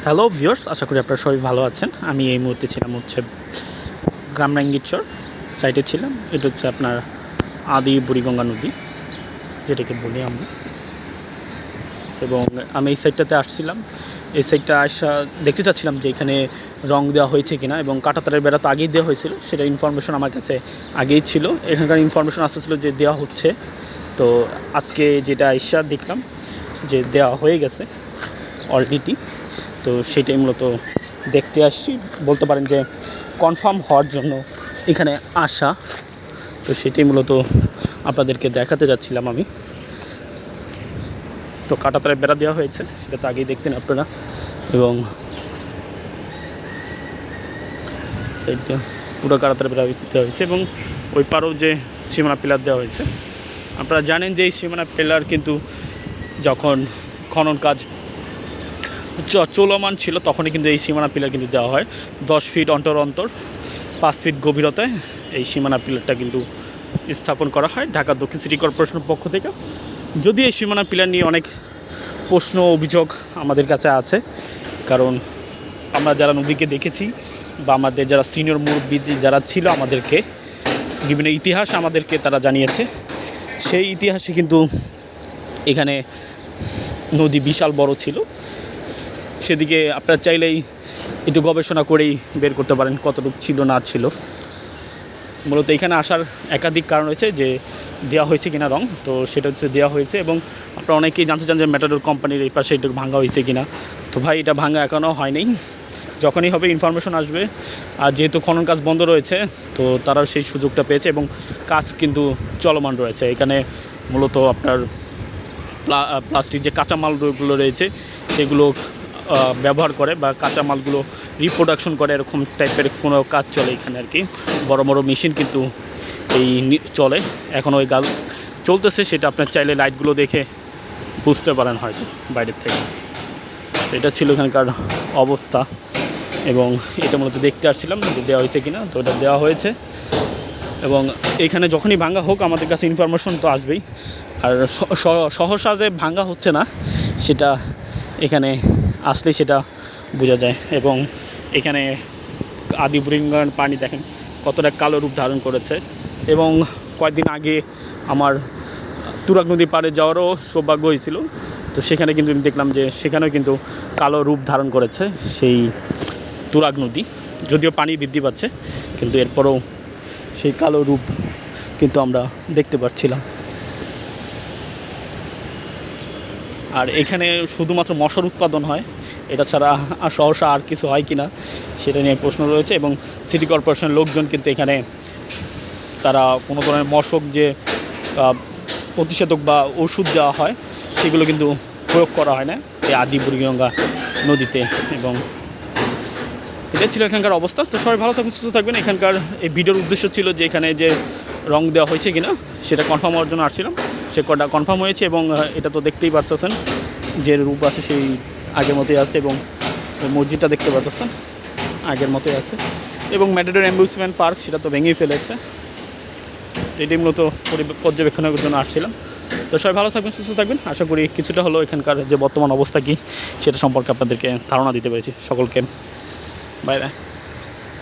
Hello viewers, আশা করি আপনারা সবাই ভালো আছেন। আমি এই মুহূর্তে ছিলাম গ্রামরাঙ্গীরচর সাইটে ছিলাম। এটা হচ্ছে আপনার আদি বুড়িগঙ্গা নদী যেটাকে বলি আমরা। এবং আমি এই সাইটটাতে আসছিলাম। এই সাইটটা আসা দেখতে চাচ্ছিলাম যে এখানে রং দেওয়া হয়েছে কিনা, এবং কাঁটাতারের বেড়া তো আগেই দেওয়া হয়েছিল, সেটা ইনফরমেশন আমার কাছে আগেই ছিল। এখানকার ইনফরমেশন আসতেছিল যে দেওয়া হচ্ছে। তো আজকে যেটা আইসা দেখলাম যে দেওয়া হয়ে গেছে অলরেডি। তো সেটাই মূলত দেখতে আসছি, বলতে পারেন যে কনফার্ম হওয়ার জন্য এখানে আসা। তো সেটাই মূলত আপনাদেরকে দেখাতে যাচ্ছিলাম আমি। তো কাঁটাতারে বেড়া দেওয়া হয়েছে, সেটা তো আগেই দেখছেন আপনারা। এবং সেইটা পুরো কাঁটাতারে বেড়া দেওয়া হয়েছে, এবং ওই পারেও যে সীমানা পিলার দেওয়া হয়েছে। আপনারা জানেন যে এই সীমানা পিলার কিন্তু যখন খনন কাজ চলমান ছিল তখনই কিন্তু এই সীমানা পিলার কিন্তু দেওয়া হয়। 10 ফিট অন্তর 5 ফিট গভীরতায় এই সীমানা পিলারটা কিন্তু স্থাপন করা হয় ঢাকা দক্ষিণ সিটি কর্পোরেশনের পক্ষ থেকে। যদি এই সীমানা পিলার নিয়ে অনেক প্রশ্ন অভিযোগ আমাদের কাছে আছে, কারণ আমরা যারা নদীকে দেখেছি বা আমাদের যারা সিনিয়র মুরব্বী যারা ছিল, আমাদেরকে বিভিন্ন ইতিহাস আমাদেরকে তারা জানিয়েছে। সেই ইতিহাসে কিন্তু এখানে নদী বিশাল বড় ছিল। সেদিকে আপনারা চাইলেই একটু গবেষণা করেই বের করতে পারেন কতটুকু ছিল না ছিল। মূলত এখানে আসার একাধিক কারণ রয়েছে যে দেওয়া হয়েছে কিনা রং। তো সেটা হচ্ছে দেওয়া হয়েছে, এবং আপনারা অনেকেই জানতে চান যে ম্যাটাডোর কোম্পানির এই পাশে একটু ভাঙা হয়েছে কিনা। তো ভাই, এটা ভাঙা এখনও হয়নি, যখনই হবে ইনফরমেশন আসবে। আর যেহেতু খনন কাজ বন্ধ রয়েছে, তো তারাও সেই সুযোগটা পেয়েছে এবং কাজ কিন্তু চলমান রয়েছে। এখানে মূলত আপনার প্লাস্টিক যে কাঁচামালগুলো রয়েছে সেগুলো ব্যবহার করে বা কাঁচামালগুলো রিপ্রোডাকশন করে, এরকম টাইপের কোনো কাজ চলে এখানে আর কি। বড় বড় মেশিন কিন্তু এই চলে, এখন ওই গাল চলতেছে। সেটা আপনার চাইলে লাইটগুলো দেখে বুঝতে পারেন হয়তো বাইরের থেকে। তো এটা ছিল এখানকার অবস্থা, এবং এটা মূলত দেখতে আসছিলাম যে দেওয়া হয়েছে কিনা। তো এটা দেওয়া হয়েছে, এবং এখানে যখনই ভাঙা হোক আমাদের কাছে ইনফরমেশন তো আসবেই। আর সহসা যে ভাঙা হচ্ছে না, সেটা এখানে আসলেই সেটা বোঝা যায়। এবং এখানে আদি বুড়িগঙ্গার পানি দেখেন কতটা কালো রূপ ধারণ করেছে। এবং কয়েকদিন আগে আমার তুরাগ নদী পাড়ে যাওয়ারও সৌভাগ্য হয়েছিল। তো সেখানে কিন্তু দেখলাম যে সেখানেও কিন্তু কালো রূপ ধারণ করেছে সেই তুরাগ নদী। যদিও পানি বৃদ্ধি পাচ্ছে, কিন্তু এরপরও সেই কালো রূপ কিন্তু আমরা দেখতে পাচ্ছিলাম। আর এখানে শুধুমাত্র মশার উৎপাদন হয়, এটা ছাড়া সহসা আর কিছু হয় কি না সেটা নিয়ে প্রশ্ন রয়েছে। এবং সিটি কর্পোরেশনের লোকজন কিন্তু এখানে তারা কোনো ধরনের মশক যে প্রতিষেধক বা ওষুধ দেওয়া হয় সেগুলো কিন্তু প্রয়োগ করা হয় না এই আদি বুড়িগঙ্গা নদীতে। এবং এটা ছিল এখানকার অবস্থা। তো সবাই ভালো থাকবেন, সুস্থ থাকবেন। এখানকার এই ভিডিওর উদ্দেশ্য ছিল যে এখানে যে রং দেওয়া হয়েছে কিনা সেটা কনফার্ম হওয়ার জন্য আসছিলাম। সে কটা কনফার্ম হয়েছে, এবং এটা তো দেখতেই পাচ্ছেন যে রূপ আছে সেই আগের মতোই আছে। এবং মসজিদটা দেখতে পাচ্ছেন আগের মতোই আছে। এবং ম্যাটাডোর অ্যাম্বিউসমেন্ট পার্ক সেটা তো ভেঙেই ফেলেছে। তো এটাই মূলত পর্যবেক্ষণের জন্য আসছিলাম। তো সবাই ভালো থাকবেন, সুস্থ থাকবেন। আশা করি কিছুটা হলো এখানকার যে বর্তমান অবস্থা কী সেটা সম্পর্কে আপনাদেরকে ধারণা দিতে পেরেছি। সকলকে বাই বাই।